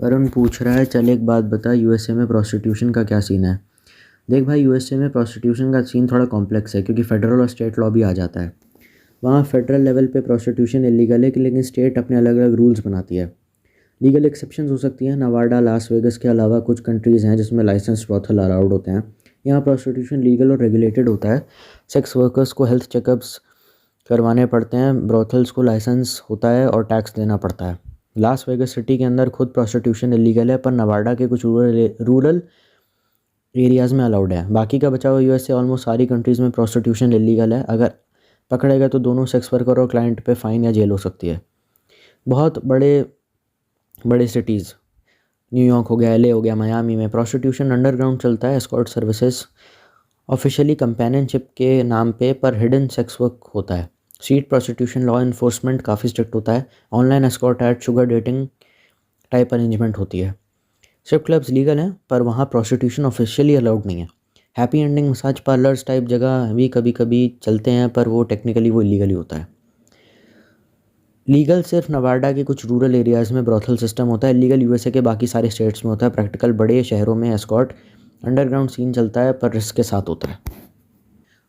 वरुण पूछ रहा है, चल एक बात बता, यूएसए में प्रोस्टिट्यूशन का क्या सीन है। देख भाई, यूएसए में प्रोस्टिट्यूशन का सीन थोड़ा कॉम्प्लेक्स है क्योंकि फेडरल और स्टेट लॉ भी आ जाता है। वहाँ फेडरल लेवल पे प्रोस्टिट्यूशन इलीगल है लेकिन स्टेट अपने अलग अलग रूल्स बनाती है। लीगल एक्सेप्शंस हो सकती हैं। नवाडा, लास वेगस के अलावा कुछ कंट्रीज़ हैं जिसमें लाइसेंस ब्रॉथल अलाउड होते हैं। यहाँ प्रोस्टिट्यूशन लीगल और रेगुलेटेड होता है। सेक्स वर्कर्स को हेल्थ चेकअप्स करवाने पड़ते हैं, ब्रॉथल्स को लाइसेंस होता है और टैक्स देना पड़ता है। लास वेगस सिटी के अंदर खुद प्रोस्टिट्यूशन इलीगल है, पर नवाडा के कुछ रूरल एरियाज़ में अलाउड है। बाकी का बचा हुआ यूएस से ऑलमोस्ट सारी कंट्रीज़ में प्रोस्टिट्यूशन इलीगल है। अगर पकड़ेगा तो दोनों सेक्स वर्कर और क्लाइंट पे फ़ाइन या जेल हो सकती है। बहुत बड़े बड़े सिटीज़, न्यूयॉर्क हो गया, एलए हो गया, मियामी में प्रोस्टिट्यूशन अंडरग्राउंड चलता है। एस्कॉर्ट सर्विसेज ऑफिशियली कंपेनियनशिप के नाम पे, पर हिडन सेक्स वर्क होता है। स्ट्रीट प्रोस्टिट्यूशन लॉ इन्फोर्समेंट काफ़ी स्ट्रिक्ट होता है। Online escort ad sugar dating type arrangement होती है। स्ट्रिप क्लब्स लीगल हैं पर वहाँ प्रोस्टिट्यूशन ऑफिशियली अलाउड नहीं है। Happy ending massage parlours type जगह भी कभी कभी चलते हैं, पर वो टेक्निकली वो इलीगल ही होता है। लीगल सिर्फ नवाडा के कुछ रूरल एरियाज़ में ब्रॉथल सिस्टम होता है। लीगल यूएसए के बाकी सारे स्टेट्स में होता है। प्रैक्टिकल बड़े शहरों में एस्कॉर्ट अंडरग्राउंड सीन चलता है, पर रिस्क के साथ होता है।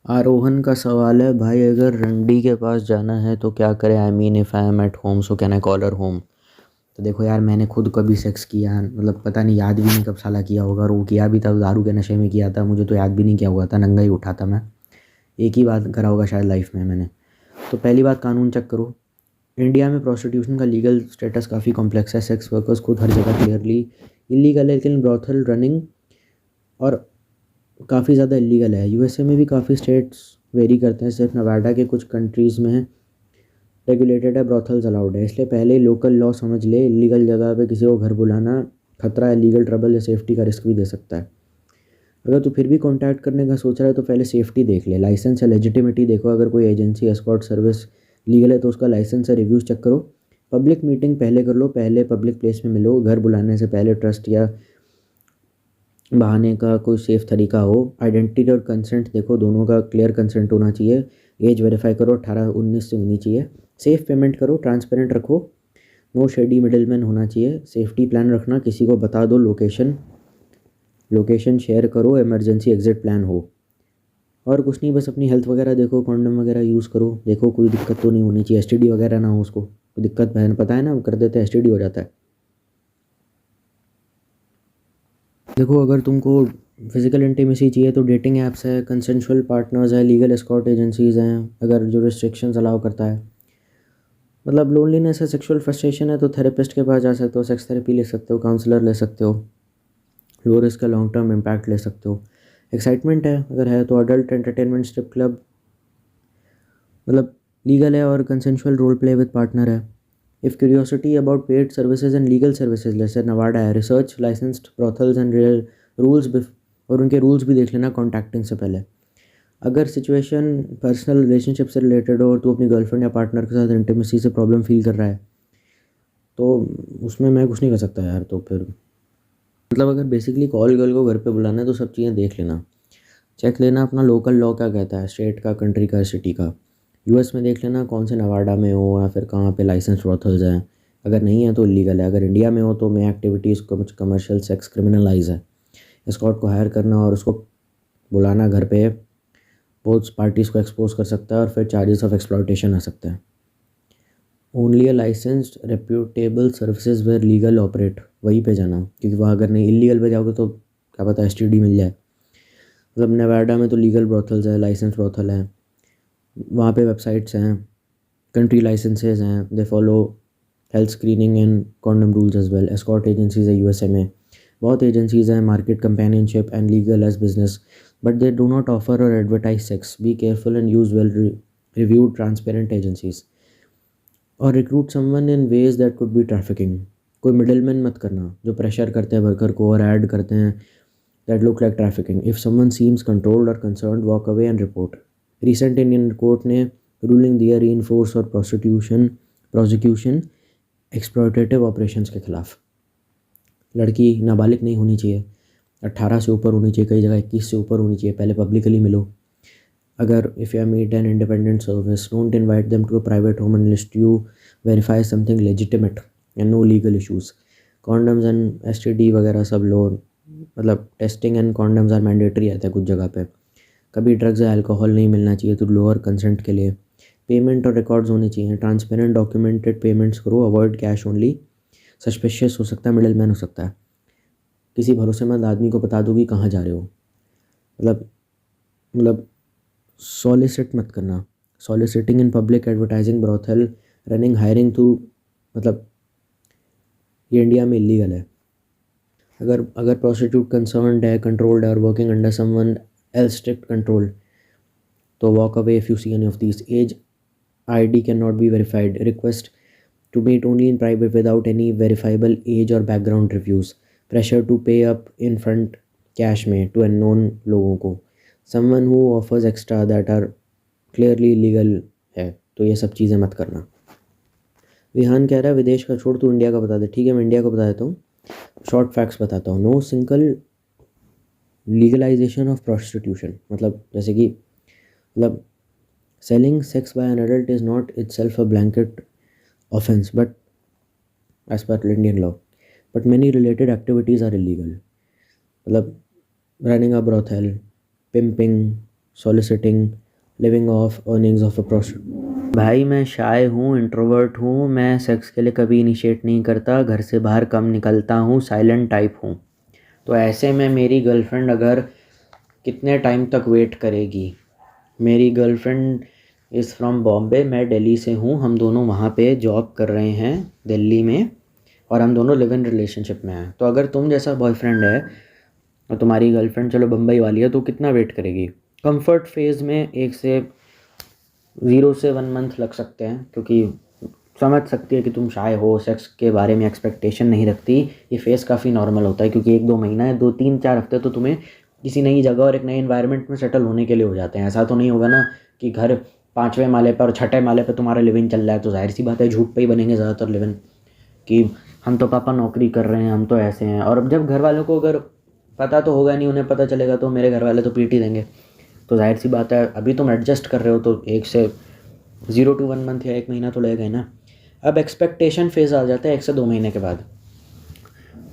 आरोहन का सवाल है, भाई अगर रंडी के पास जाना है तो क्या करें। I mean if I am at home so can I call her home. तो देखो यार, मैंने खुद कभी सेक्स किया, मतलब पता नहीं, याद भी नहीं कब साला किया होगा। और वो किया भी था दारू के नशे में किया था, मुझे तो याद भी नहीं क्या हुआ था, नंगा ही उठा था मैं। एक ही बात करा होगा शायद लाइफ में मैंने। तो पहली बात, कानून चेक करो। इंडिया में प्रोस्टिट्यूशन का लीगल स्टेटस काफ़ी कॉम्प्लेक्स है। सेक्स वर्कर्स खुद हर जगह क्लियरली इलीगल है, लेकिन ब्रॉथल रनिंग और काफ़ी ज़्यादा इलीगल है। यूएसए में भी काफ़ी स्टेट्स वेरी करते हैं। सिर्फ नवाडा के कुछ कंट्रीज़ में रेगुलेटेड है, ब्रॉथल्स अलाउड है। इसलिए पहले लोकल लॉ समझ ले। इलीगल जगह पे किसी को घर बुलाना खतरा है, लीगल ट्रबल या सेफ्टी का रिस्क भी दे सकता है। अगर तू फिर भी कांटेक्ट करने का सोच रहा है तो पहले सेफ्टी देख ले, लाइसेंस या लेजिटिमिटी देखो। अगर कोई एजेंसी एस्कॉर्ट सर्विस लीगल है तो उसका लाइसेंस या रिव्यूज़ चेक करो। पब्लिक मीटिंग पहले कर लो, पहले पब्लिक प्लेस में मिलो। घर बुलाने से पहले ट्रस्ट या बहाने का कोई सेफ तरीका हो। आइडेंटिटी और कंसेंट देखो, दोनों का क्लियर कंसेंट होना चाहिए। एज वेरीफाई करो, 18-19 से होनी चाहिए। सेफ पेमेंट करो, ट्रांसपेरेंट रखो, नो शेडी मिडिलमैन होना चाहिए। सेफ्टी प्लान रखना, किसी को बता दो, लोकेशन शेयर करो, इमरजेंसी एग्जिट प्लान हो। और कुछ नहीं, बस अपनी हेल्थ वगैरह देखो, कॉन्डम वगैरह यूज़ करो। देखो कोई दिक्कत तो नहीं होनी चाहिए, एसटीडी वगैरह ना हो उसको। कोई दिक्कत बहन पता है ना, कर देते हैं एसटीडी हो जाता है। देखो, अगर तुमको फिजिकल इंटीमेसी चाहिए तो डेटिंग ऐप्स है, कंसेंशुअल पार्टनर्स है, लीगल एस्कॉर्ट एजेंसीज़ हैं अगर जो रिस्ट्रिक्शंस अलाउ करता है। मतलब लोनलीनेस है, सेक्सुअल फ्रस्ट्रेशन है तो थेरेपिस्ट के पास जा सकते हो, सेक्स थेरेपी ले सकते हो, काउंसलर ले सकते हो, लो रिस्क का लॉन्ग टर्म इम्पैक्ट ले सकते हो। एक्साइटमेंट है अगर है तो अडल्ट एंटरटेनमेंट स्ट्रिप क्लब मतलब लीगल है और consensual role play with partner है। If curiosity about paid services and legal services जैसे नवाडा है, research licensed brothels and real rules और उनके रूल्स भी देख लेना कॉन्टैक्टिंग से पहले। अगर सिचुएशन पर्सनल रिलेशनशिप से रिलेटेड हो और तू अपनी गर्लफ्रेंड या पार्टनर के साथ इंटीमेसी से प्रॉब्लम फील कर रहा है तो उसमें मैं कुछ नहीं कर सकता यार। तो फिर मतलब अगर बेसिकली कॉल गर्ल को घर पे बुलाना है तो सब चीज़ें देख लेना, चेक लेना अपना लोकल लॉ क्या कहता है, स्टेट का, कंट्री का, सिटी का। यूएस में देख लेना कौन से नवाडा में हो या फिर कहाँ पे लाइसेंस ब्रॉथल्स हैं। अगर नहीं है तो इलीगल है। अगर इंडिया में हो तो मे एक्टिविटीज़ को कमर्शियल सेक्स क्रिमिनलाइज है। एस्कॉर्ट को हायर करना और उसको बुलाना घर पे बहुत पार्टीज़ को एक्सपोज कर सकता है और फिर चार्जेस ऑफ एक्सप्लॉयटेशन आ सकते हैं। Only a licensed reputable services where legal operate, वहीं पे जाना, क्योंकि वहाँ अगर नहीं इलीगल पे जाओगे तो क्या पता एसटीडी मिल जाए। मतलब नेवाडा में तो लीगल ब्रॉथल्स है, लाइसेंस ब्रॉथल हैं, वहाँ पे वेबसाइट्स हैं, कंट्री लाइसेंसेज हैं, they follow health screening and condom rules as well. Escort agencies है यूएसए में, बहुत एजेंसीज हैं, market companionship and legal as business, but they do not offer और advertise sex. Be careful and use well reviewed transparent agencies और recruit someone in ways that could be trafficking. कोई middleman मत करना जो pressure करते हैं worker को और ऐड करते हैं that look like trafficking. If someone seems controlled or concerned, walk away and report. Recent Indian court ने रूलिंग दिया reinforce और prosecution exploitative operations के खिलाफ। लड़की नाबालिग नहीं होनी चाहिए, 18 से ऊपर होनी चाहिए, कई जगह 21 से ऊपर होनी चाहिए। पहले पब्लिकली मिलो। अगर if you meet an independent service, don't invite them to a private home unless you verify something legitimate and no legal issues. Condoms and STD वगैरह सब लो, मतलब testing and condoms are mandatory रहता है कुछ जगह पे। कभी ड्रग्स या अल्कोहल नहीं मिलना चाहिए तो लोअर कंसेंट के लिए। पेमेंट और रिकॉर्ड्स होने चाहिए, ट्रांसपेरेंट डॉक्यूमेंटेड पेमेंट्स करो, अवॉइड कैश ओनली। सस्पिशियस हो सकता है, मिडिल मैन हो सकता है, किसी भरोसेमंद आदमी को बता दो कि कहाँ जा रहे हो। मतलब सॉलिसिट मत करना। Soliciting in public, advertising brothel, running, hiring through, मतलब ये इंडिया में इलीगल है। अगर प्रोस्टिट्यूट कंसर्न्ड है, कंट्रोल्ड है और working under someone else strict control, तो walk away if you see any of these. Age ID can not be verified, request to meet only in private without any verifiable age और background reviews. Pressure to pay up in front cash में to unknown लोगों को। Someone who offers extra that are clearly legal है, तो ये सब चीज़ें मत करना। विहान कह रहा है विदेश का छोड़, तू इंडिया का बता दे। ठीक है, मैं इंडिया को बता देता हूँ, शॉर्ट फैक्ट्स बताता हूँ। No single legalisation of prostitution, मतलब जैसे कि मतलब selling sex by an adult is not itself a blanket offence but as per Indian law, but many related activities are illegal. मतलब running a brothel, pimping, soliciting, living off earnings of a prostitute. भाई मैं शाय हूँ, introvert हूँ, मैं sex के लिए कभी initiate नहीं करता, घर से बाहर कम निकलता हूँ, साइलेंट टाइप हूँ। तो ऐसे में मेरी गर्लफ्रेंड अगर कितने टाइम तक वेट करेगी? मेरी गर्लफ्रेंड इज़ फ्रॉम बॉम्बे, मैं दिल्ली से हूँ, हम दोनों वहाँ पे जॉब कर रहे हैं दिल्ली में और हम दोनों लिव इन रिलेशनशिप में हैं। तो अगर तुम जैसा बॉयफ्रेंड है और तुम्हारी गर्लफ्रेंड चलो बम्बई वाली है, तो कितना वेट करेगी? कंफर्ट फेज़ में 0 से 1 मंथ लग सकते हैं, क्योंकि समझ सकती है कि तुम शाय हो, सेक्स के बारे में एक्सपेक्टेशन नहीं रखती। ये फेज़ काफ़ी नॉर्मल होता है, क्योंकि 1-2 महीना है, 2-3-4 हफ्ते तो तुम्हें किसी नई जगह और एक नए एनवायरनमेंट में सेटल होने के लिए हो जाते हैं। ऐसा तो नहीं होगा ना कि घर 5वें माले पर और 6ठे माले पर तुम्हारा लिव इन चल रहा है, तो जाहिर सी बात है झूठ पे ही बनेंगे ज़्यादातर लिव इन कि हम तो पापा नौकरी कर रहे हैं, हम तो ऐसे हैं। और अब जब घर वालों को अगर पता तो होगा नहीं, उन्हें पता चलेगा तो मेरे घर वाले तो पीट ही देंगे। तो जाहिर सी बात है अभी तुम एडजस्ट कर रहे हो तो 0 to 1 मंथ या 1 महीना तो लगेगा ही ना। अब एक्सपेक्टेशन फेज़ आ जाता है 1 से 2 महीने के बाद।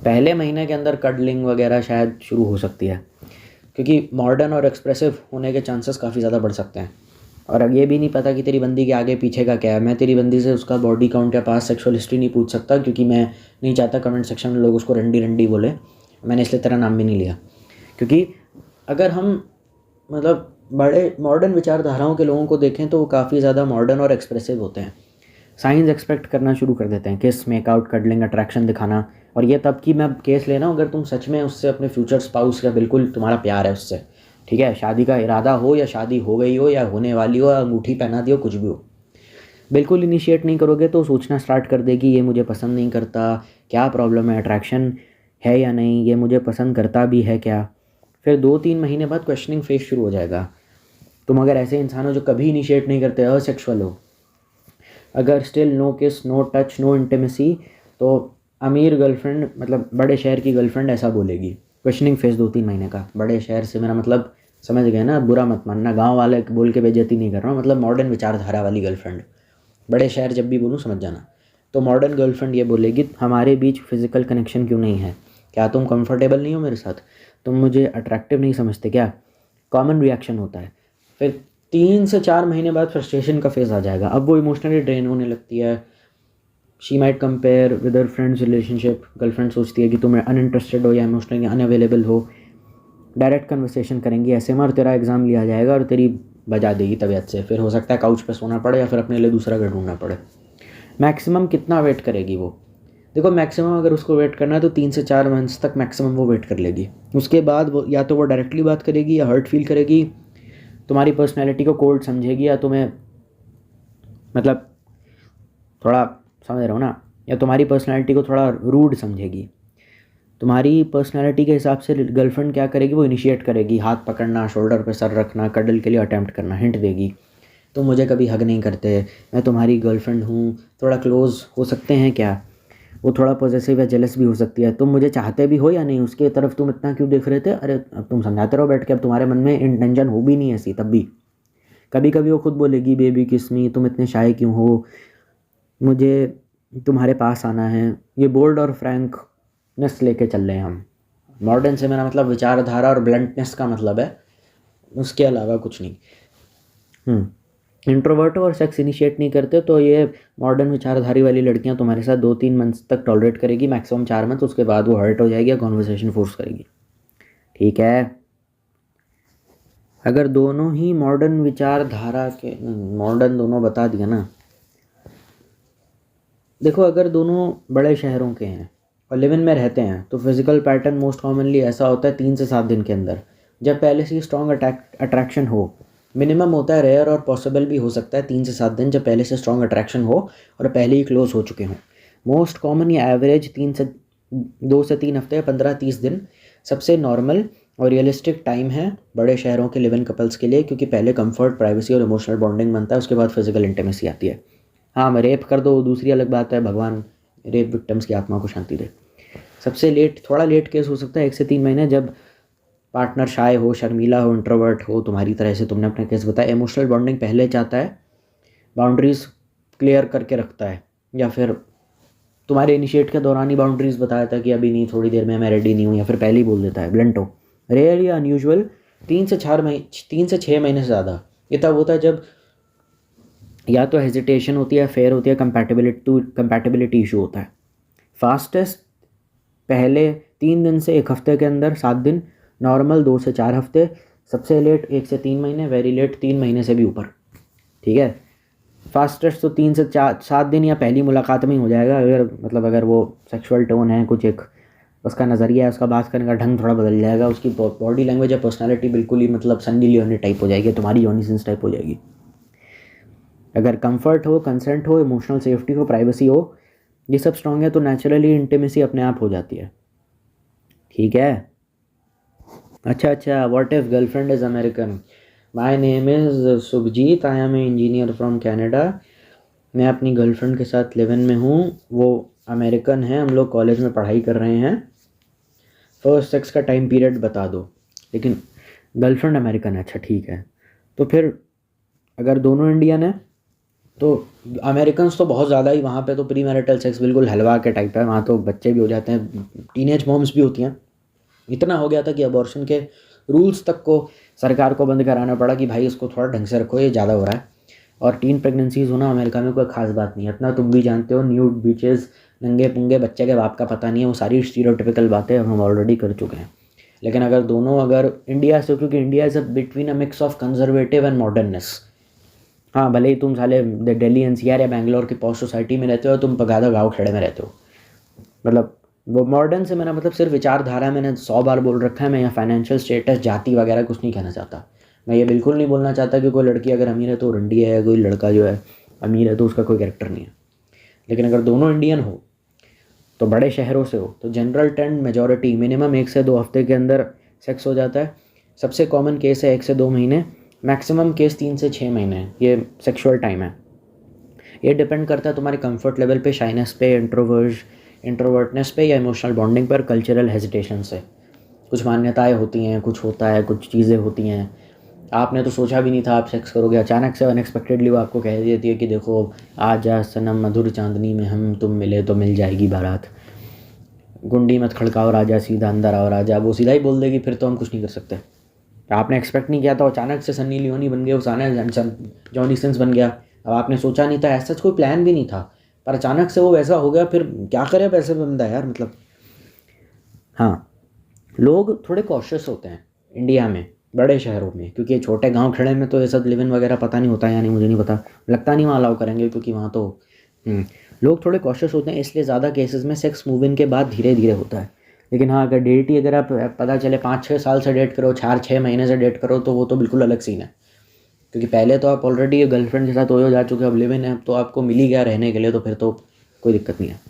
पहले महीने के अंदर कडलिंग वगैरह शायद शुरू हो सकती है, क्योंकि मॉडर्न और एक्सप्रेसिव होने के चांसेस काफ़ी ज़्यादा बढ़ सकते हैं। और अब ये भी नहीं पता कि तेरी बंदी के आगे पीछे का क्या है। मैं तेरी बंदी से उसका बॉडी काउंट या पास सेक्सुअल हिस्ट्री नहीं पूछ सकता, क्योंकि मैं नहीं चाहता कमेंट सेक्शन में लोग उसको रंडी रंडी बोले। मैंने इसलिए तेरा नाम भी नहीं लिया, क्योंकि अगर हम मतलब बड़े मॉडर्न विचारधाराओं के लोगों को देखें तो वो काफ़ी ज़्यादा मॉडर्न और एक्सप्रेसिव होते हैं। साइंस एक्सपेक्ट करना शुरू कर देते हैं, किस, मेकआउट, कडलिंग, अट्रैक्शन दिखाना। और ये तब की मैं केस लेना हूँ अगर तुम सच में उससे अपने फ्यूचर स्पाउस का बिल्कुल तुम्हारा प्यार है उससे, ठीक है, शादी का इरादा हो या शादी हो गई हो या होने वाली हो, अंगूठी पहना दी हो, कुछ भी हो, बिल्कुल इनिशिएट नहीं करोगे तो सोचना स्टार्ट कर देगी ये मुझे पसंद नहीं करता, क्या प्रॉब्लम है, अट्रैक्शन है या नहीं, ये मुझे पसंद करता भी है क्या। फिर 2-3 महीने बाद क्वेश्चनिंग फेज शुरू हो जाएगा। तुम अगर ऐसे इंसान हो जो कभी इनिशिएट नहीं करते, असेक्सुअल हो, अगर स्टिल नो किस, नो टच, नो इंटीमेसी, तो अमीर गर्लफ्रेंड मतलब बड़े शहर की गर्लफ्रेंड ऐसा बोलेगी। क्वेश्चनिंग फेज 2-3 महीने का। बड़े शहर से मेरा मतलब समझ गए ना, बुरा मत मानना, गांव वाले बोल के बेइज्जती नहीं कर रहा हूँ, मतलब मॉडर्न विचारधारा वाली गर्लफ्रेंड। बड़े शहर जब भी बोलूँ समझ जाना। तो मॉडर्न गर्लफ्रेंड ये बोलेगी हमारे बीच फिजिकल कनेक्शन क्यों नहीं है, क्या तुम कंफर्टेबल नहीं हो मेरे साथ, तुम मुझे अट्रैक्टिव नहीं समझते क्या। कॉमन रिएक्शन होता है। फिर 3 से 4 महीने बाद फ्रस्ट्रेशन का फेज़ आ जाएगा। अब वो इमोशनली ड्रेन होने लगती है। She might compare with her friends relationship. Girlfriend सोचती है कि तुम अनइंटरेस्टेड हो या इमोशनली अनअवेलेबल हो। डायरेक्ट कन्वर्सेशन करेंगी ऐसे में और तेरा एग्ज़ाम लिया जाएगा और तेरी बजा देगी तबीयत से। फिर हो सकता है काउच पे सोना पड़े या फिर अपने लिए दूसरा घर ढूंढना पड़े। मैक्सिमम कितना वेट करेगी वो? देखो मैक्सिमम अगर उसको वेट करना है तो 3 से 4 मंथ्स तक मैक्सिमम वो वेट कर लेगी। उसके बाद वो या तो वो डायरेक्टली बात करेगी या हर्ट फील करेगी, तुम्हारी पर्सनैलिटी को कोल्ड समझेगी, या तुम्हें मतलब थोड़ा समझ रहे हो ना, या तुम्हारी पर्सनैलिटी को थोड़ा रूड समझेगी। तुम्हारी पर्सनैलिटी के हिसाब से गर्लफ्रेंड क्या करेगी, वो इनिशिएट करेगी, हाथ पकड़ना, शोल्डर पे सर रखना, कडल के लिए अटैम्प्ट करना, हिंट देगी। तुम मुझे कभी हग नहीं करते, मैं तुम्हारी गर्लफ्रेंड हूँ, थोड़ा क्लोज हो सकते हैं क्या। वो थोड़ा पॉजेसिव या जेलस भी हो सकती है। तुम मुझे चाहते भी हो या नहीं, उसके तरफ तुम इतना क्यों देख रहे थे, अरे अब तुम समझाते रहो बैठ के, अब तुम्हारे मन में इंटेंशन हो भी नहीं ऐसी तब भी। कभी कभी वो खुद बोलेगी बेबी किस मी, तुम इतने शाय क्यों हो, मुझे तुम्हारे पास आना है। ये बोल्ड और फ्रैंक ब्लंटनेस लेके चल रहे हैं हम। मॉडर्न से मेरा मतलब विचारधारा और ब्लंटनेस का मतलब है, उसके अलावा कुछ नहीं। इंट्रोवर्ट और सेक्स इनिशिएट नहीं करते तो ये मॉडर्न विचारधारी वाली लड़कियां तुम्हारे साथ 2-3 मंथ्स तक टॉलरेट करेगी, मैक्सिमम 4 मंथ, उसके बाद वो हर्ट हो जाएगी या कॉन्वर्सेशन फोर्स करेगी। ठीक है। अगर दोनों ही मॉडर्न विचारधारा के, मॉडर्न दोनों बता दिया ना। देखो अगर दोनों बड़े शहरों के हैं और लिव इन में रहते हैं तो फिजिकल पैटर्न मोस्ट कॉमनली ऐसा होता है 3 से 7 दिन के अंदर, जब पहले से ही स्ट्रॉन्ग अट्रैक्शन हो। मिनिमम होता है, रेयर और पॉसिबल भी हो सकता है 3 से 7 दिन, जब पहले से स्ट्रॉन्ग अट्रैक्शन हो और पहले ही क्लोज हो चुके हों। मोस्ट कॉमन या एवरेज 2 से 3 हफ्ते या 15-30 दिन सबसे नॉर्मल और रियलिस्टिक टाइम है बड़े शहरों के लिव इन कपल्स के लिए, क्योंकि पहले कंफर्ट, प्राइवेसी और इमोशनल बॉन्डिंग बनता है, उसके बाद फिजिकल इंटीमेसी आती है। हाँ, मैं रेप कर दो दूसरी अलग बात है, भगवान रेप विक्टिम्स की आत्मा को शांति दे। सबसे लेट, थोड़ा लेट केस हो सकता है 1 से 3 महीने, जब पार्टनर शाय हो, शर्मीला हो, इंट्रोवर्ट हो, तुम्हारी तरह से तुमने अपना केस बताया। इमोशनल बॉन्डिंग पहले चाहता है, बाउंड्रीज क्लियर करके रखता है, या फिर तुम्हारे इनिशिएट के दौरान ही बाउंड्रीज बताया था कि अभी नहीं, थोड़ी देर में मैं रेडी नहीं हूँ, या फिर पहले ही बोल देता है, ब्लंट हो। रेयर या अनयूजुअल 3 से 6 महीने से ज़्यादा। ये तब होता है जब या तो हेजिटेशन होती है, फेयर होती है, कंपैटिबिलिटी इशू होता है। फास्टेस्ट पहले 3 दिन से 1 हफ्ते के अंदर 7 दिन, नॉर्मल 2 से 4 हफ्ते, सबसे लेट 1 से 3 महीने, वेरी लेट 3 महीने से भी ऊपर। ठीक है। फास्टेस्ट तो 3 से 7 दिन या पहली मुलाकात में ही हो जाएगा, अगर वो सेक्सुअल टोन है, कुछ एक उसका नज़रिया है, उसका बात करने का ढंग थोड़ा बदल जाएगा, उसकी बॉडी लैंग्वेज या पर्सनैलिटी बिल्कुल ही मतलब सन्नी लियोनी टाइप हो जाएगी, तुम्हारी जॉनी सिंस टाइप हो जाएगी। अगर कंफर्ट हो, कंसेंट हो, इमोशनल सेफ्टी हो, प्राइवेसी हो, ये सब स्ट्रॉन्ग है तो नेचुरली इंटीमेसी अपने आप हो जाती है। ठीक है। अच्छा, what if girlfriend is American? My name is Sukhjeet, I am a engineer from Canada. मैं अपनी गर्लफ्रेंड के साथ लिव इन में हूँ, वो अमेरिकन है, हम लोग कॉलेज में पढ़ाई कर रहे हैं। फर्स्ट सेक्स का टाइम पीरियड बता दो, लेकिन गर्लफ्रेंड अमेरिकन है। अच्छा ठीक है, तो फिर अगर दोनों इंडियन है तो अमेरिकन तो बहुत ज़्यादा ही, वहाँ पे तो प्री मैरिटल सेक्स बिल्कुल हलवा के टाइप है, वहाँ तो बच्चे भी हो जाते हैं, टीनेज मॉम्स भी होती हैं। इतना हो गया था कि अबॉर्शन के रूल्स तक को सरकार को बंद कराना पड़ा कि भाई इसको थोड़ा ढंग से रखो, ये ज़्यादा हो रहा है। और टीन प्रेगनेंसीज होना अमेरिका में कोई खास बात नहीं है, इतना तुम भी जानते हो। न्यूड बीचेस, नंगे पुंगे, बच्चे के बाप का पता नहीं है, वो सारी स्टीरियोटिपिकल बातें हम ऑलरेडी कर चुके हैं। लेकिन अगर इंडिया से, क्योंकि India is a between a mix of conservative and modernness. हाँ, भले ही तुम साले दिल्ली एनसीआर या बैंगलोर की पॉश सोसाइटी में रहते हो, तुम पगादा गाँव खेड़े में रहते हो, मतलब वो मॉडर्न से मेरा मतलब सिर्फ विचारधारा, मैंने 100 बार बोल रखा है। मैं यहाँ फाइनेंशियल स्टेटस, जाति वगैरह कुछ नहीं कहना चाहता। मैं ये बिल्कुल नहीं बोलना चाहता कि कोई लड़की अगर अमीर है तो रंडी है, कोई लड़का जो है अमीर है तो उसका कोई कैरेक्टर नहीं है। लेकिन अगर दोनों इंडियन हो तो बड़े शहरों से हो तो जनरल ट्रेंड मेजॉरिटी मिनिमम 1 से 2 हफ्ते के अंदर सेक्स हो जाता है। सबसे कॉमन केस है 1 से 2 महीने, मैक्सिमम केस 3 से 6 महीने, ये सेक्सुअल टाइम है। ये डिपेंड करता है तुम्हारे कंफर्ट लेवल पे, शाइनेस पे, इंट्रोवर्टनेस पे, या इमोशनल बॉन्डिंग पर, कल्चरल हेजिटेशन से। कुछ मान्यताएं होती हैं, कुछ होता है, कुछ चीज़ें होती हैं। आपने तो सोचा भी नहीं था आप सेक्स करोगे, अचानक से अनएक्सपेक्टेडली वो आपको कह देती है कि देखो आज जा सनम, मधुर चांदनी में हम तुम मिले तो मिल जाएगी बारात, गुंडी मत खड़काओ राजा, सीधा अंदर आओ राजा, वो सीधा ही बोल देगी, फिर तो हम कुछ नहीं कर सकते। आपने एक्सपेक्ट नहीं किया था, अचानक से सन्नी लियोनी बन गए, उसाना जॉनी सिंस बन गया। अब आपने सोचा नहीं था, ऐसा कोई प्लान भी नहीं था, पर अचानक से वो वैसा हो गया, फिर क्या करे पैसे बंदा यार, मतलब। हाँ, लोग थोड़े कॉशियस होते हैं इंडिया में, बड़े शहरों में, क्योंकि छोटे गांव खेड़े में तो ये सब लिव इन वगैरह पता नहीं होता है, यानी मुझे नहीं पता, लगता नहीं वहाँ अलाउ करेंगे, क्योंकि वहाँ तो लोग थोड़े कॉशियस होते हैं, इसलिए ज़्यादा केसेस में सेक्स मूव इन के बाद धीरे धीरे होता है। लेकिन हाँ, अगर डेट ही, अगर आप पता चले 5-6 साल से डेट करो, 4-6 महीने से डेट करो, तो वो तो बिल्कुल अलग सीन है, क्योंकि पहले तो आप ऑलरेडी गर्लफ्रेंड के साथ हो जा चुके हो, अब लिव इन है, तो आपको मिल ही गया रहने के लिए, तो फिर तो कोई दिक्कत नहीं है।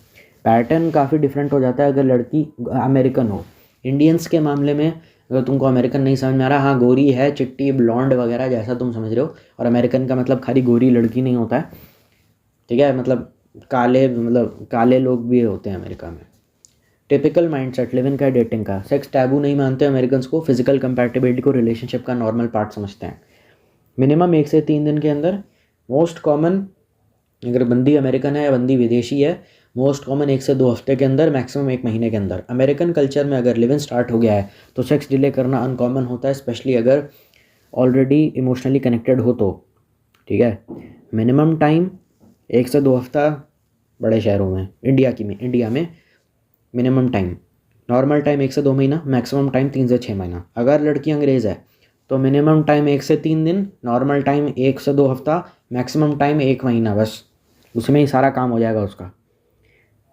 पैटर्न काफ़ी डिफरेंट हो जाता है अगर लड़की अमेरिकन हो। इंडियंस के मामले में अगर तुमको अमेरिकन नहीं समझ में आ रहा, हाँ गोरी है, चिट्टी, ब्लॉन्ड वगैरह जैसा तुम समझ रहे हो, और अमेरिकन का मतलब खाली गोरी लड़की नहीं होता है, ठीक है, मतलब काले लोग भी होते हैं अमेरिका में। टिपिकल माइंडसेट लिव इन का, डेटिंग का, सेक्स टैबू नहीं मानते अमेरिकन को, फिजिकल कंपैटिबिलिटी को रिलेशनशिप का नॉर्मल पार्ट समझते हैं। मिनिमम 1 से 3 दिन के अंदर। मोस्ट कॉमन, अगर बंदी अमेरिकन है या बंदी विदेशी है मोस्ट कॉमन 1 से 2 हफ्ते के अंदर, मैक्सिमम 1 महीने के अंदर। अमेरिकन कल्चर में अगर लिव इन स्टार्ट हो गया है तो सेक्स डिले करना अनकॉमन होता है, स्पेशली अगर ऑलरेडी इमोशनली कनेक्टेड हो तो, ठीक है। मिनिमम टाइम 1 से 2 हफ्ता बड़े शहरों में, इंडिया में मिनिमम टाइम, नॉर्मल टाइम 1 से 2 महीना, मैक्सिमम टाइम 3 से 6 महीना। अगर लड़की अंग्रेज़ है तो मिनिमम टाइम 1 से 3 दिन, नॉर्मल टाइम 1 से 2 हफ्ता, मैक्सिमम टाइम 1 महीना, बस उसमें ही सारा काम हो जाएगा उसका।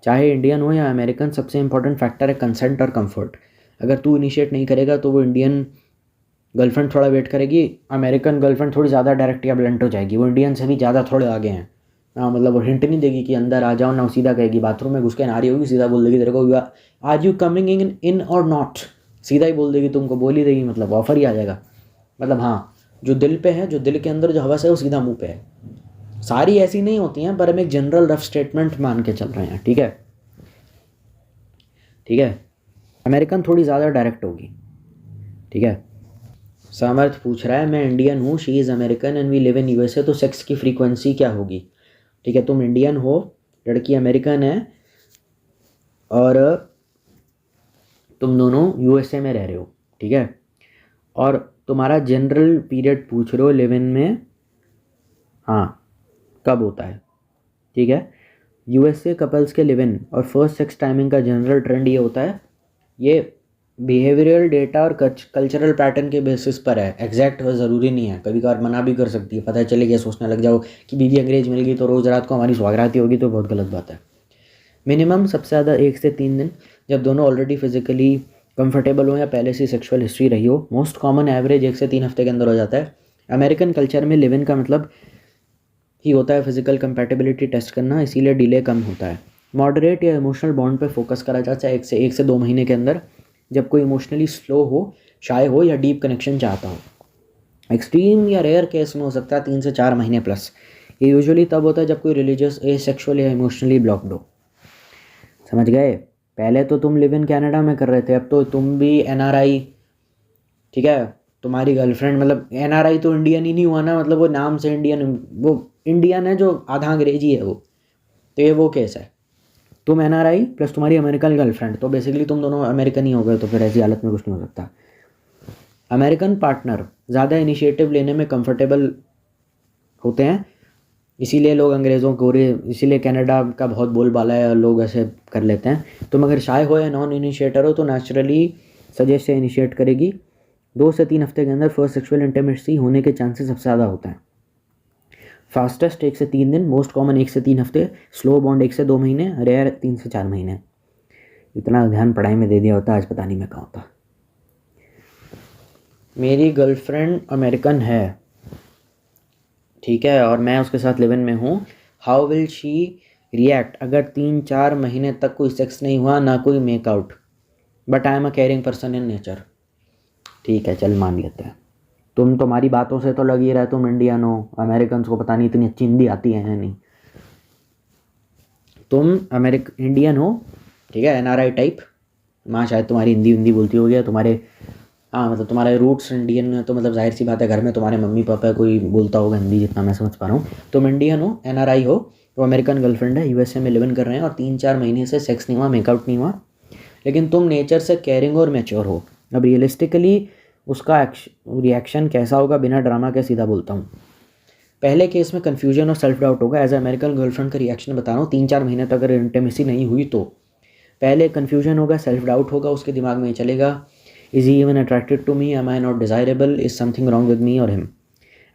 चाहे इंडियन हो या अमेरिकन, सबसे इंपॉर्टेंट फैक्टर है कंसेंट और कंफर्ट। अगर तू इनिशिएट नहीं करेगा तो वो इंडियन गर्लफ्रेंड थोड़ा वेट करेगी, अमेरिकन गर्लफ्रेंड थोड़ी ज़्यादा डायरेक्ट या ब्लंट हो जाएगी, वो इंडियन से भी ज़्यादा थोड़े आगे हैं। हाँ, मतलब वो हिंट नहीं देगी कि अंदर आ जाओ ना, वो सीधा कहेगी बाथरूम में घुस के नहा रही होगी, सीधा बोल देगी तेरे को आर यू कमिंग इन और नॉट, सीधा ही बोल देगी, तुमको बोल ही देगी, मतलब ऑफर ही आ जाएगा। मतलब हाँ, जो दिल पे है, जो दिल के अंदर जो हवस है वो सीधा मुंह पे है। सारी ऐसी नहीं होती हैं, पर हम एक जनरल रफ स्टेटमेंट मान के चल रहे हैं, ठीक है, ठीक है। अमेरिकन थोड़ी ज़्यादा डायरेक्ट होगी, ठीक है। सामर्थ पूछ रहा है, मैं इंडियन हूँ, she is American and we live in USA, तो सेक्स की फ्रीक्वेंसी क्या होगी? ठीक है, तुम इंडियन हो, लड़की अमेरिकन है, और तुम दोनों यूएसए में रह रहे हो, ठीक है, और तुम्हारा जनरल पीरियड पूछ रहे हो लिव इन में, हाँ, कब होता है, ठीक है। यूएसए कपल्स के लिव इन और फर्स्ट सेक्स टाइमिंग का जनरल ट्रेंड ये होता है, ये बिहेवियरल डेटा और कल्चरल पैटर्न के बेसिस पर है, एग्जैक्ट ज़रूरी नहीं है, कभी कभार मना भी कर सकती है, पता चले क्या सोचने लग जाओ कि बीवी अंग्रेज मिल गई तो रोज़ रात को हमारी सुहागराती होगी, तो बहुत गलत बात है। मिनिमम सबसे ज़्यादा 1 से 3 दिन, जब दोनों ऑलरेडी फिजिकली कंफर्टेबल हो या पहले से सेक्सुअल हिस्ट्री रही हो। मोस्ट कॉमन एवरेज 1 से 3 हफ्ते के अंदर हो जाता है। अमेरिकन कल्चर में लिव इन का मतलब ही होता है फिजिकल कंपैटिबिलिटी टेस्ट करना, इसीलिए डिले कम होता है। मॉडरेट या इमोशनल बॉन्ड पे फोकस करा जाता है 1 से 2 महीने के अंदर, जब कोई इमोशनली स्लो हो, शाय हो या डीप कनेक्शन चाहता हो। एक्सट्रीम या रेयर केस में हो सकता है 3 से 4 महीने प्लस। ये यूजुअली तब होता है जब कोई रिलीजियस, एसेक्सुअल या इमोशनली ब्लॉक्ड हो। समझ गए? पहले तो तुम लिव इन कनाडा में कर रहे थे, अब तो तुम भी एनआरआई, ठीक है, तुम्हारी गर्लफ्रेंड, मतलब एनआरआई तो इंडियन ही नहीं हुआ ना, मतलब वो नाम से इंडियन, वो इंडियन है जो आधा अंग्रेजी है वो, तो ये वो केस है। तुम एनआरआई प्लस तुम्हारी अमेरिकन गर्लफ्रेंड, तो बेसिकली तुम दोनों अमेरिकन ही हो गए, तो फिर ऐसी हालत में कुछ नहीं हो सकता। अमेरिकन पार्टनर ज़्यादा इनिशिएटिव लेने में कंफर्टेबल होते हैं, इसीलिए लोग अंग्रेज़ों को, इसीलिए कनाडा का बहुत बोलबाला है और लोग ऐसे कर लेते हैं। तुम अगर शाय हो या नॉन इनिशिएटर हो तो नेचुरली सजेस्ट से इनिशिएट करेगी। 2 से 3 हफ्ते के अंदर फर्स्ट सेक्सुअल इंटीमेसी होने के चांसेस सबसे ज़्यादा होते हैं। फास्टेस्ट 1 से 3 दिन, मोस्ट कॉमन 1 से 3 हफ्ते, स्लो बॉन्ड 1 से 2 महीने, रेयर 3 से 4 महीने। इतना ध्यान पढ़ाई में दे दिया होता, आज पता नहीं मैं कहाँ होता। मेरी गर्लफ्रेंड अमेरिकन है, ठीक है, और मैं उसके साथ लिव इन में हूँ। हाउ विल शी रिएक्ट अगर 3-4 महीने तक कोई सेक्स नहीं हुआ, ना कोई make-out, but I am a caring person in nature? ठीक है, चल मान लेते हैं। तुम्हारी बातों से तो लग ही रहा है तुम इंडियन हो, अमेरिकन को पता नहीं इतनी अच्छी हिंदी आती है नहीं। तुम इंडियन हो, ठीक है, एनआरआई टाइप, माँ शायद तुम्हारी हिंदी बोलती होगी, तुम्हारे, हाँ, मतलब तुम्हारे रूट्स इंडियन है, तो मतलब जाहिर सी बात है घर में तुम्हारे मम्मी पापा कोई बोलता होगा हिंदी, जितना मैं समझ पा रहा हूँ। तुम इंडियन हो, एनआरआई हो, तो अमेरिकन गर्लफ्रेंड है, यूएसए में लिव इन कर रहे हैं और 3-4 महीने से सेक्स नहीं हुआ, मेकआउट नहीं हुआ, लेकिन तुम नेचर से केयरिंग और मैच्योर हो। अब रियलिस्टिकली उसका रिएक्शन कैसा होगा, बिना ड्रामा के सीधा बोलता हूँ। पहले केस में कन्फ्यूजन और सेल्फ डाउट होगा। एज ए अमेरिकन गर्लफ्रेंड का रिएक्शन बता रहा हूँ, 3-4 महीने तक अगर इंटीमेसी नहीं हुई तो पहले कन्फ्यूजन होगा, सेल्फ डाउट होगा, उसके दिमाग में ये चलेगा, is he even attracted to me, am I not desirable, is something wrong with me और हिम।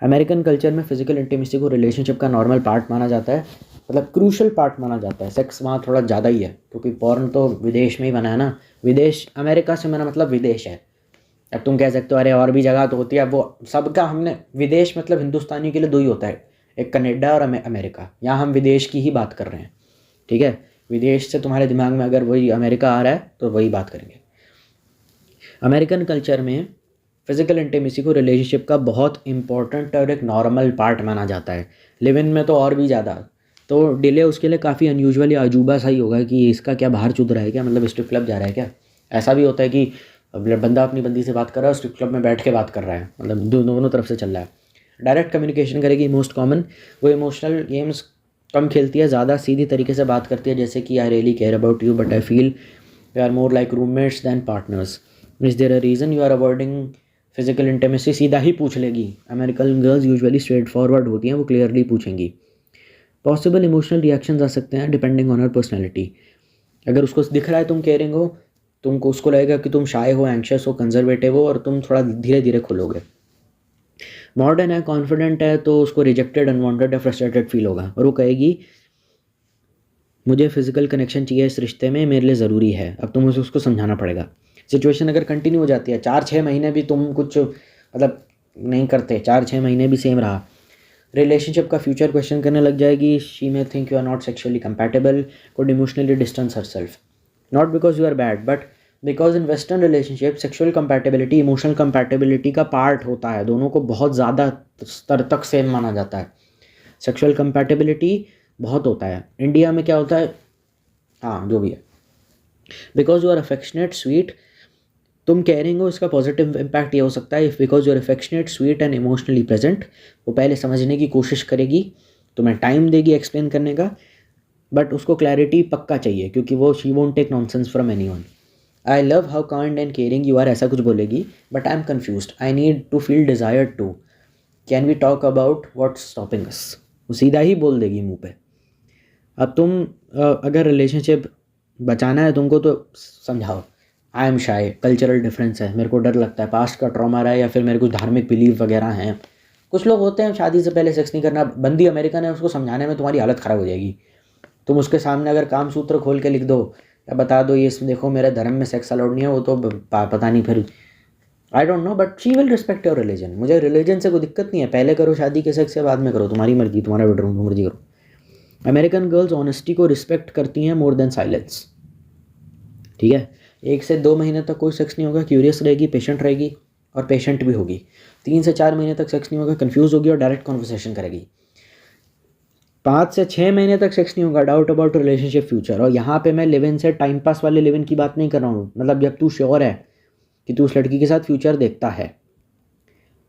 अमेरिकन कल्चर में फिजिकल इंटीमेसी को रिलेशनशिप का नॉर्मल पार्ट माना जाता है, मतलब क्रूशल पार्ट माना जाता है। सेक्स वहाँ थोड़ा ज़्यादा ही है, क्योंकि पॉर्न तो विदेश में ही बना है ना, विदेश, अमेरिका से मेरा मतलब विदेश है। अब तुम कह सकते हो अरे और भी जगह तो होती है, अब वो सबका, हमने विदेश मतलब हिंदुस्तानियों के लिए 2 ही होता है, एक कनाडा और अमेरिका। यहाँ हम विदेश की ही बात कर रहे हैं, ठीक है। विदेश से तुम्हारे दिमाग में अगर वही अमेरिका आ रहा है तो वही बात करेंगे। अमेरिकन कल्चर में फिजिकल इंटीमेसी को रिलेशनशिप का बहुत इंपॉर्टेंट और एक नॉर्मल पार्ट माना जाता है। लिव इन में तो और भी ज़्यादा, तो डिले उसके लिए काफ़ी अनयूजुअल या अजूबा सा ही होगा कि इसका क्या बाहर चुद रहा है क्या, मतलब स्ट्रिप क्लब जा रहा है क्या। ऐसा भी होता है कि बंदा अपनी बंदी से बात कर रहा है, स्ट्रिप क्लब में बैठ के बात कर रहा है, मतलब दोनों तरफ से चल रहा है। डायरेक्ट कम्युनिकेशन करेगी, मोस्ट कॉमन। वो इमोशनल गेम्स कम खेलती है, ज़्यादा सीधी तरीके से बात करती है, जैसे कि I really care about you but I feel we are more like roommates than partners, is there a reason you are avoiding physical intimacy, सीधा ही पूछ लेगी। American girls usually straightforward होती हैं, वो क्लियरली पूछेंगी। पॉसिबल इमोशनल रिएक्शंस आ सकते हैं डिपेंडिंग ऑन हर पर्सनैलिटी। अगर उसको दिख रहा है तुम केयरिंग हो, तुमको उसको लगेगा कि तुम शाय हो, एंक्शस हो, कंजर्वेटिव हो, और तुम थोड़ा धीरे धीरे खुलोगे। मॉडर्न है, कॉन्फिडेंट है, तो उसको रिजेक्टेड, अनवांटेड या फ्रस्ट्रेटेड फील होगा, और वो कहेगी मुझे फिजिकल कनेक्शन चाहिए इस रिश्ते में, मेरे लिए ज़रूरी है। अब तुम्हें उसको समझाना पड़ेगा। सिचुएशन अगर कंटिन्यू हो जाती है, 4-6 महीने भी तुम कुछ मतलब नहीं करते, 4-6 महीने भी सेम रहा, रिलेशनशिप का फ्यूचर क्वेश्चन करने लग जाएगी। She may think you are not sexually compatible, could emotionally distance herself, not because you are bad but because in western relationship sexual compatibility emotional compatibility का पार्ट होता है। दोनों को बहुत ज़्यादा स्तर तक सेम माना जाता है। सेक्शुअल कंपैटिबिलिटी बहुत होता है। इंडिया में क्या होता है, हाँ जो भी है, because you are affectionate sweet, तुम केयरिंग हो, इसका पॉजिटिव इम्पैक्ट ये हो सकता है, if because you are affectionate sweet and emotionally present, वो पहले समझने की कोशिश करेगी, तुम्हें टाइम देगी एक्सप्लेन करने का, बट उसको क्लैरिटी पक्का चाहिए, क्योंकि वो she won't take nonsense from anyone. I love how kind and caring you are, ऐसा कुछ बोलेगी, but I am confused, I need to feel desired too, can we talk about what's stopping us, वो सीधा ही बोल देगी मुंह पे। अब तुम अगर रिलेशनशिप बचाना है तुमको, तो समझाओ I am shy, cultural difference है, मेरे को डर लगता है, पास्ट का ट्रॉमा रहा है, या फिर मेरे कुछ धार्मिक बिलीव वगैरह हैं। कुछ लोग होते हैं शादी से पहले सेक्स नहीं करना, बंदी अमेरिकन है, उसको समझाने में तुम्हारी हालत ख़राब हो जाएगी। तुम उसके सामने अगर काम सूत्र खोल के लिख दो या बता दो ये देखो मेरे धर्म में सेक्स अलाउड नहीं है, वो तो पता नहीं, फिर I don't know, but she will respect your religion. मुझे रिलीजन से कोई दिक्कत नहीं है, पहले करो शादी के सेक्स से, बाद में करो, तुम्हारी मर्जी, तुम्हारा बेडरूम, तुम मर्जी करो। अमेरिकन गर्ल्स ऑनेस्टी को रिस्पेक्ट करती हैं मोर देन साइलेंस, ठीक है। 1 से 2 महीने तक कोई सेक्स नहीं होगा, क्यूरियस रहेगी, पेशेंट रहेगी, और पेशेंट भी होगी। 3 से 4 महीने तक सेक्स नहीं होगा, कंफ्यूज होगी और डायरेक्ट कॉन्वर्सेशन करेगी। 5 से 6 महीने तक सेक्स नहीं होगा, डाउट अबाउट रिलेशनशिप फ्यूचर। और यहाँ पे मैं लिव इन से टाइम पास वाले लिव इन की बात नहीं कर रहा हूँ, मतलब जब तू श्योर है कि तू उस लड़की के साथ फ्यूचर देखता है,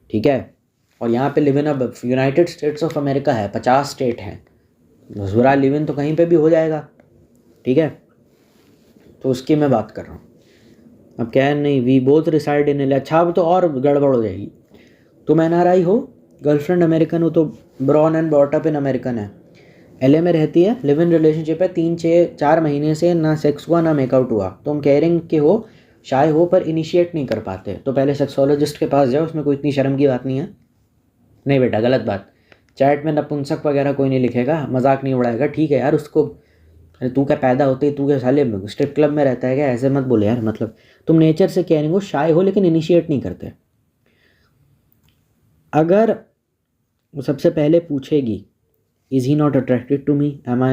ठीक है। और यहाँ पे लिव इन अब यूनाइटेड स्टेट्स ऑफ अमेरिका है, 50 स्टेट हैं, बुरा लिव इन तो कहीं पे भी हो जाएगा, ठीक है। तो उसकी मैं बात कर रहा हूँ। अब क्या है, नहीं we both reside in L, अच्छा अब तो और गड़बड़ हो जाएगी। तुम NRI हो, गर्लफ्रेंड अमेरिकन हो, तो born and brought up in American है, LA में रहती है, लिव इन रिलेशनशिप है, 3-4 महीने से ना सेक्स हुआ ना मेकआउट हुआ, तुम केयरिंग के हो, शाय हो, पर इनिशिएट नहीं कर पाते, तो पहले सेक्सोलॉजिस्ट के पास जाओ, उसमें कोई इतनी शर्म की बात नहीं है। नहीं बेटा गलत बात, चैट में नपुंसक वगैरह कोई नहीं लिखेगा, मजाक नहीं उड़ाएगा, ठीक है यार। उसको अरे तू क्या पैदा होते ही तू क्या साले स्ट्रिप क्लब में रहता है क्या, ऐसे मत बोले यार। मतलब तुम नेचर से केयरिंग हो, शाय हो, लेकिन इनिशिएट नहीं करते। अगर वो सबसे पहले पूछेगी is he not attracted to me, am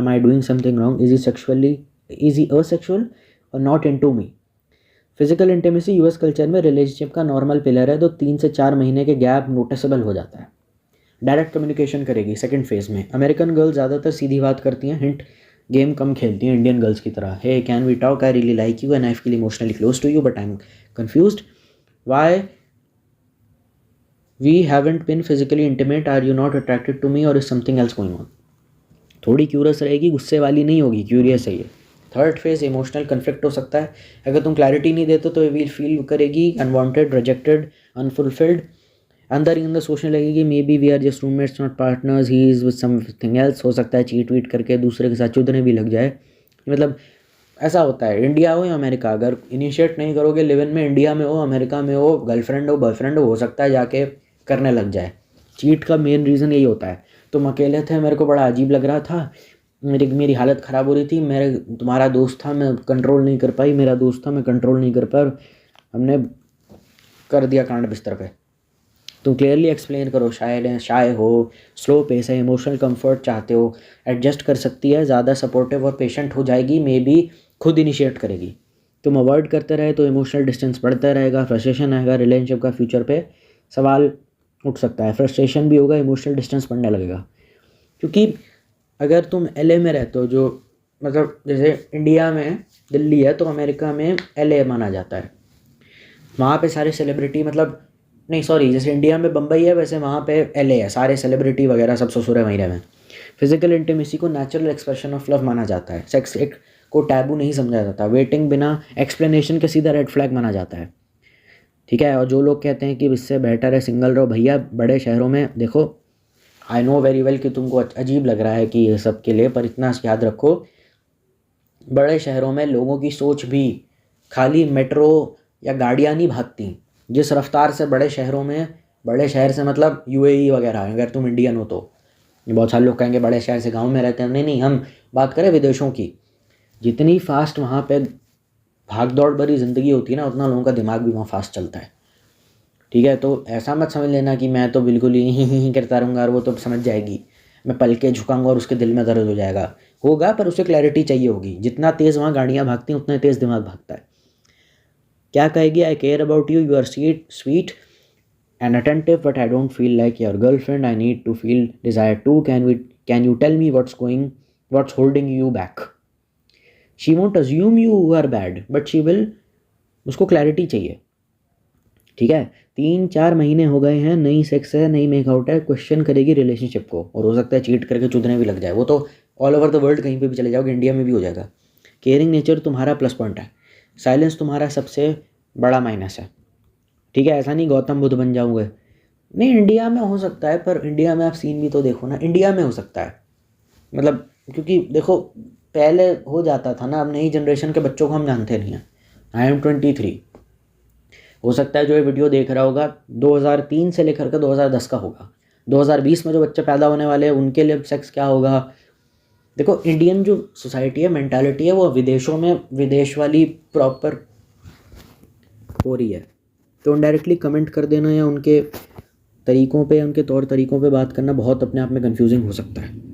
I doing something wrong, is he asexual और not into me. Physical intimacy US culture में रिलेशनशिप का नॉर्मल पिलर है, तो 3 से 4 महीने के गैप नोटिसेबल हो जाता है। डायरेक्ट कम्युनिकेशन करेगी सेकंड फेज में। अमेरिकन गर्ल्स ज़्यादातर सीधी बात करती हैं, हिंट गेम कम खेलती हैं इंडियन गर्ल्स की तरह। Hey can we talk, I really like you and I feel emotionally close to you but I am confused why we haven't been physically intimate, are you not attracted to me और is something else going on. थोड़ी curious रहेगी, गुस्से वाली नहीं होगी, curious है ये। Third phase emotional conflict हो सकता है, अगर तुम क्लैरिटी नहीं देते तो वील फील करेगी अनवांटेड, रिजेक्टेड, अनफुलफिल्ड। अंदर ही अंदर सोचने लगेगी maybe we are just roommates not partners, he is with something else. हो सकता है चीट वीट करके दूसरे के साथ चुदने भी लग जाए। मतलब ऐसा होता है, इंडिया हो या अमेरिका, अगर इनिशिएट नहीं करोगे लिव इन में, इंडिया में हो, अमेरिका में हो, गर्लफ्रेंड हो, बॉयफ्रेंड हो सकता है जाके करने लग जाए। चीट का मेन रीज़न यही होता है, तुम अकेले थे, मेरे को बड़ा अजीब लग रहा था, मेरी हालत ख़राब हो रही थी, मेरे तुम्हारा दोस्त था, मैं कंट्रोल नहीं कर पाई, मेरा दोस्त था, मैं कंट्रोल नहीं कर पाया, हमने कर दिया कांड बिस्तर पे। तुम क्लियरली एक्सप्लेन करो, शाय हो, स्लो पेस है, इमोशनल कंफर्ट चाहते हो, एडजस्ट कर सकती है, ज़्यादा सपोर्टिव और पेशेंट हो जाएगी, मे बी खुद इनिशिएट करेगी। तुम अवॉइड करते रहे तो इमोशनल डिस्टेंस बढ़ता रहेगा, फ्रस्ट्रेशन आएगा, रिलेशनशिप का फ्यूचर पे सवाल उठ सकता है, फ्रस्ट्रेशन भी होगा, इमोशनल डिस्टेंस बढ़ने लगेगा। क्योंकि अगर तुम LA में रहते हो, जो मतलब जैसे इंडिया में दिल्ली है, तो अमेरिका में LA माना जाता है, वहाँ पे सारे सेलिब्रिटी मतलब नहीं सॉरी, जैसे इंडिया में बम्बई है वैसे वहाँ पे LA है, सारे सेलिब्रिटी वगैरह सब ससुरे वहीं रहे हैं। फिजिकल इंटीमेसी को नेचुरल एक्सप्रेशन ऑफ लव माना जाता है, सेक्स एक को टैबू नहीं समझा जाता, वेटिंग बिना एक्सप्लेनेशन के सीधा रेड फ्लैग माना जाता है, ठीक है। और जो लोग कहते हैं कि इससे बेटर है सिंगल रहो, भैया बड़े शहरों में देखो, आई नो वेरी वेल कि तुमको अजीब लग रहा है कि ये सब के लिए, पर इतना याद रखो बड़े शहरों में लोगों की सोच भी खाली मेट्रो या गाड़ियाँ नहीं भागती जिस रफ्तार से बड़े शहरों में, बड़े शहर से मतलब UAE वगैरह, अगर तुम इंडियन हो तो। ये बहुत सारे लोग कहेंगे बड़े शहर से गांव में रहते हैं, नहीं नहीं, हम बात करें विदेशों की, जितनी फास्ट वहाँ पे भाग दौड़ भरी ज़िंदगी होती है ना, उतना लोगों का दिमाग भी वहाँ फास्ट चलता है, ठीक है। तो ऐसा मत समझ लेना कि मैं तो बिल्कुल ही करता रहूँगा और वो तो समझ जाएगी, मैं पल के झुकाऊंगा और उसके दिल में दर्द हो जाएगा, होगा पर उसे क्लैरिटी चाहिए होगी। जितना तेज़ वहाँ गाड़ियाँ भागती हैं उतना तेज़ दिमाग भागता है। क्या कहेगी, I care about you, you are sweet and attentive, but I don't feel like your girlfriend. I need to feel desire too. Can you tell me what's holding you back? She won't assume you are bad, but she will, उसको clarity चाहिए, ठीक है। 3-4 महीने हो गए हैं, नई sex है, नई मेकआउट है, क्वेश्चन करेगी रिलेशनशिप को, और हो सकता है चीट करके चुदने भी लग जाए, वो तो ऑल ओवर द वर्ल्ड कहीं पे भी चले जाओगे, इंडिया में भी हो जाएगा। केयरिंग नेचर तुम्हारा प्लस पॉइंट है, साइलेंस तुम्हारा सबसे बड़ा माइनस है, ठीक है। ऐसा नहीं गौतम बुद्ध बन जाओगे, नहीं इंडिया में हो सकता है, पर इंडिया में आप सीन भी तो देखो ना, इंडिया में हो सकता है मतलब, क्योंकि देखो पहले हो जाता था ना, अब नई जनरेशन के बच्चों को हम जानते नहीं हैं। आई एम 23, हो सकता है जो ये वीडियो देख रहा होगा 2003 से लेकर के 2010 का होगा, 2020 में जो बच्चे पैदा होने वाले हैं उनके लिए सेक्स क्या होगा। देखो इंडियन जो सोसाइटी है, मेंटालिटी है, वो विदेशों में विदेश वाली प्रॉपर हो रही है। तो इनडायरेक्टली कमेंट कर देना या उनके तरीक़ों पे, उनके तौर तरीक़ों पे बात करना बहुत अपने आप में कंफ्यूजिंग हो सकता है।